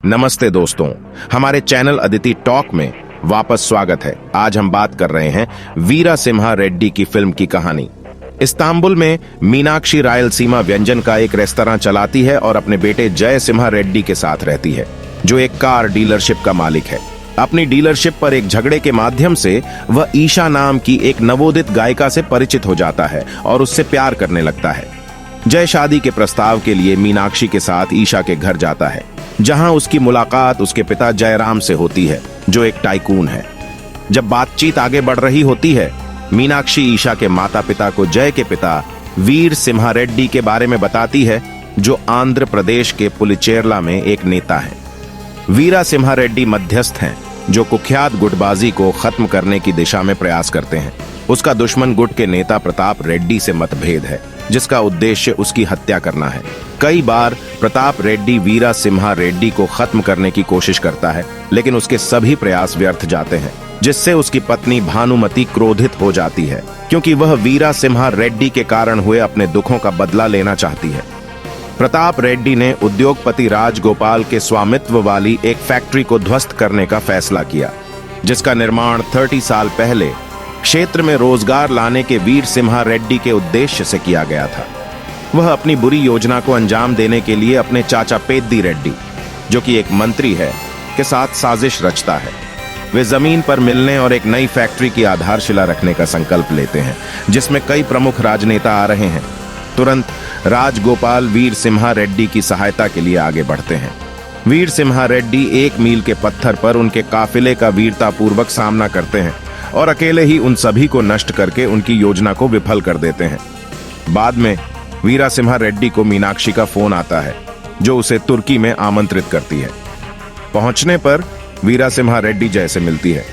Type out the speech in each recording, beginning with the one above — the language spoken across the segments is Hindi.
नमस्ते दोस्तों, हमारे चैनल अदिति टॉक में वापस स्वागत है। आज हम बात कर रहे हैं वीरा सिम्हा रेड्डी की फिल्म की कहानी। इस्तांबुल में मीनाक्षी रायलसीमा व्यंजन का एक रेस्तरां चलाती है और अपने बेटे जय सिम्हा रेड्डी के साथ रहती है, जो एक कार डीलरशिप का मालिक है। अपनी डीलरशिप पर एक झगड़े के माध्यम से वह ईशा नाम की एक नवोदित गायिका से परिचित हो जाता है और उससे प्यार करने लगता है। जय शादी के प्रस्ताव के लिए मीनाक्षी के साथ ईशा के घर जाता है, जहां उसकी मुलाकात उसके पिता जयराम से होती है, जो एक टाइकून है। जब बातचीत आगे बढ़ रही होती है, मीनाक्षी ईशा के माता पिता को जय के पिता वीर सिम्हा रेड्डी के बारे में बताती है, जो आंध्र प्रदेश के पुलिचेरला में एक नेता है। वीरा सिम्हा रेड्डी मध्यस्थ हैं, जो कुख्यात गुटबाजी को खत्म करने की दिशा में प्रयास करते हैं। उसका दुश्मन गुट के नेता प्रताप रेड्डी से मतभेद है, जिसका उद्देश्य उसकी हत्या करना है। कई बार प्रताप रेड्डी वीरा सिम्हा रेड्डी को खत्म करने की कोशिश करता है, लेकिन उसके सभी प्रयास व्यर्थ जाते हैं, जिससे उसकी पत्नी भानुमति क्रोधित हो जाती है, क्योंकि वह वीरा सिम्हा रेड्डी के कारण हुए अपने दुखों का बदला लेना चाहती है। प्रताप रेड्डी ने उद्योगपति राजगोपाल के स्वामित्व वाली एक फैक्ट्री को ध्वस्त करने का फैसला किया, जिसका निर्माण 30 साल पहले क्षेत्र में रोजगार लाने के वीर सिम्हा रेड्डी के उद्देश्य से किया गया था। वह अपनी बुरी योजना को अंजाम देने के लिए अपने चाचा पेद्दी रेड्डी, जो कि एक मंत्री है, के साथ साजिश रचता है। वे जमीन पर मिलने और एक नई फैक्ट्री की आधारशिला रखने का संकल्प लेते हैं, जिसमें कई प्रमुख राजनेता आ रहे हैं। तुरंत राजगोपाल वीर सिम्हा रेड्डी की सहायता के लिए आगे बढ़ते हैं। वीर सिम्हा रेड्डी 1 मील के पत्थर पर उनके काफिले का वीरतापूर्वक सामना करते हैं और अकेले ही उन सभी को नष्ट करके उनकी योजना को विफल कर देते हैं। बाद में वीरा सिम्हा रेड्डी को मीनाक्षी का फोन आता है, जो उसे तुर्की में आमंत्रित करती है। पहुंचने पर वीरा सिम्हा रेड्डी जय से मिलती है,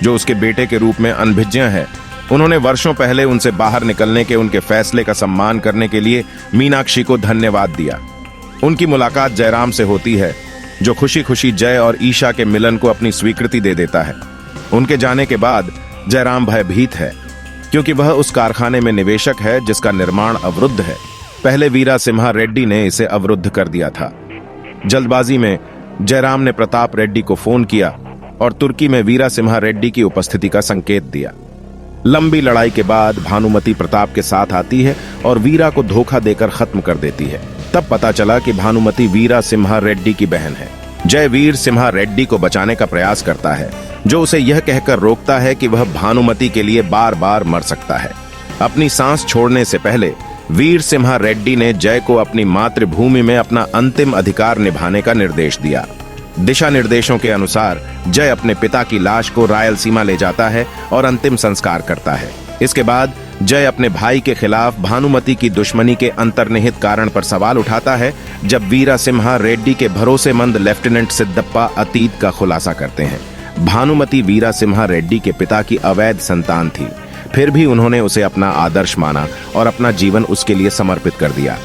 जो उसके बेटे के रूप में अनभिज्ञ है। उन्होंने वर्षों पहले उनसे बाहर निकलने के उनके फैसले का सम्मान करने के लिए मीनाक्षी को धन्यवाद दिया। उनकी मुलाकात जयराम से होती है, जो खुशी खुशी जय और ईशा के मिलन को अपनी स्वीकृति दे देता है। उनके जाने के बाद जयराम भयभीत है, क्योंकि वह उस कारखाने में निवेशक है जिसका निर्माण अवरुद्ध है। पहले वीरा सिम्हा रेड्डी ने इसे अवरुद्ध कर दिया था। जल्दबाजी में जयराम ने प्रताप रेड्डी को फोन किया और तुर्की में वीरा सिम्हा रेड्डी की उपस्थिति का संकेत दिया। लंबी लड़ाई के बाद भानुमति प्रताप के साथ आती है और वीरा को धोखा देकर खत्म कर देती है। तब पता चला कि भानुमति वीरा सिम्हा रेड्डी की बहन है। जय वीर सिम्हा रेड्डी को बचाने का प्रयास करता है, जो उसे यह कहकर रोकता है कि वह भानुमति के लिए बार बार मर सकता है। अपनी सांस छोड़ने से पहले वीर सिम्हा रेड्डी ने जय को अपनी मातृभूमि में अपना अंतिम अधिकार निभाने का निर्देश दिया। दिशा निर्देशों के अनुसार जय अपने पिता की लाश को रायलसीमा ले जाता है और अंतिम संस्कार करता है। इसके बाद जय अपने भाई के खिलाफ भानुमति की दुश्मनी के अंतर्निहित कारण पर सवाल उठाता है, जब वीरा सिम्हा रेड्डी के भरोसेमंद लेफ्टिनेंट सिद्धप्पा अतीत का खुलासा करते हैं। भानुमति वीरा सिम्हा रेड्डी के पिता की अवैध संतान थी, फिर भी उन्होंने उसे अपना आदर्श माना और अपना जीवन उसके लिए समर्पित कर दिया।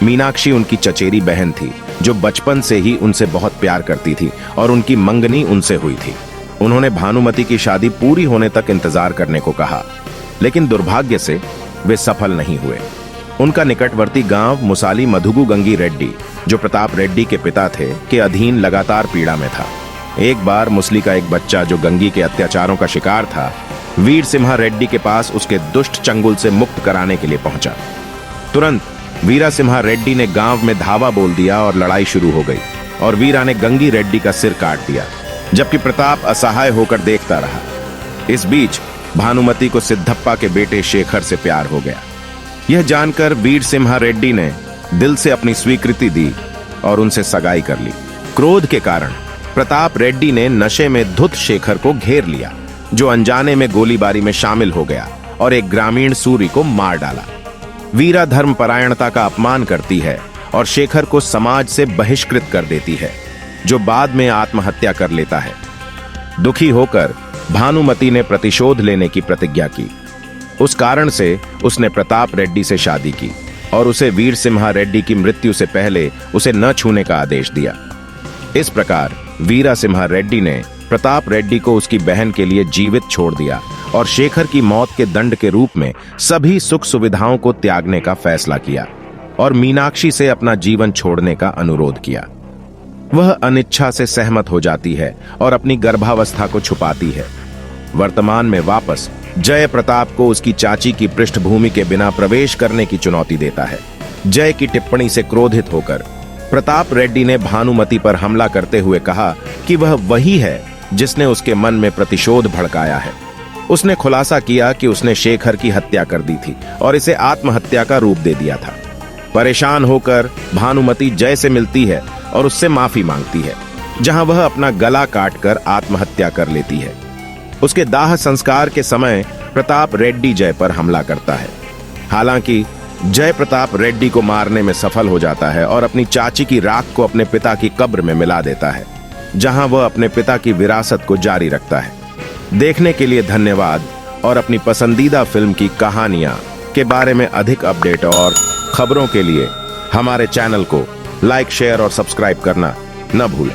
मीनाक्षी उनकी चचेरी बहन थी, जो बचपन से ही उनसे बहुत प्यार करती थी और उनकी मंगनी उनसे हुई थी। उन्होंने भानुमति की शादी पूरी होने तक इंतजार करने को कहा, लेकिन दुर्भाग्य से वे सफल नहीं हुए। उनका निकटवर्ती गांव मुसाली मधुगु गंगी रेड्डी, जो प्रताप रेड्डी के पिता थे, के अधीन लगातार पीड़ा में था। एक बार मुसली का एक बच्चा, जो गंगी के अत्याचारों का शिकार था, वीर सिम्हा रेड्डी के पास उसके दुष्ट चंगुल से मुक्त कराने के लिए पहुंचा। तुरंत वीरा सिम्हा रेड्डी ने गांव में धावा बोल दिया और लड़ाई शुरू हो गई और वीरा ने गंगी रेड्डी का सिर काट दिया, जबकि प्रताप असहाय होकर देखता रहा। इस बीच भानुमति को सिद्धप्पा के बेटे शेखर से प्यार हो गया। यह जानकर वीर सिम्हा रेड्डी ने दिल से अपनी स्वीकृति दी और उनसे सगाई कर ली। क्रोध के कारण प्रताप रेड्डी ने नशे में धुत शेखर को घेर लिया, जो अनजाने में गोलीबारी में शामिल हो गया और एक ग्रामीण सूरी को मार डाला। वीरा धर्मपरायणता का अपमान करती है और शेखर को समाज से बहिष्कृत कर देती है, जो बाद में आत्महत्या कर लेता है। दुखी होकर भानुमति ने प्रतिशोध लेने की प्रतिज्ञा की। उस कारण से उसने प्रताप रेड्डी से शादी की और उसे वीर सिम्हा रेड्डी की मृत्यु से पहले उसे न छूने का आदेश दिया। इस प्रकार वीरा सिम्हा रेड्डी ने प्रताप रेड्डी को उसकी बहन के लिए जीवित छोड़ दिया और शेखर की मौत के दंड के रूप में सभी सुख सुविधाओं को त्यागने का फैसला किया और मीनाक्षी से अपना जीवन छोड़ने का अनुरोध किया। वह अनिच्छा से सहमत हो जाती है और अपनी गर्भावस्था को छुपाती है। वर्तमान में वापस जय प्रताप को उसकी चाची की पृष्ठभूमि के बिना प्रवेश करने की चुनौती देता है। जय की टिप्पणी से क्रोधित होकर प्रताप रेड्डी ने भानुमति पर हमला करते हुए कहा कि वह वही है जिसने उसके मन में प्रतिशोध भड़काया है। उसने खुलासा किया कि उसने शेखर की हत्या कर दी थी और इसे आत्महत्या का रूप दे दिया था। परेशान होकर भानुमति जय से मिलती है और उससे माफी मांगती है, जहां वह अपना गला काटकर आत्महत्या कर लेती है। उसके दाह संस्कार के समय प्रताप रेड्डी जय पर हमला करता है। हालांकि जय प्रताप रेड्डी को मारने में सफल हो जाता है और अपनी चाची की राख को अपने पिता की कब्र में मिला देता है, जहां वह अपने पिता की विरासत को जारी रखता है। देखने के लिए धन्यवाद और अपनी पसंदीदा फिल्म की कहानियां के बारे में अधिक अपडेट और खबरों के लिए हमारे चैनल को लाइक, शेयर और सब्सक्राइब करना न भूलें।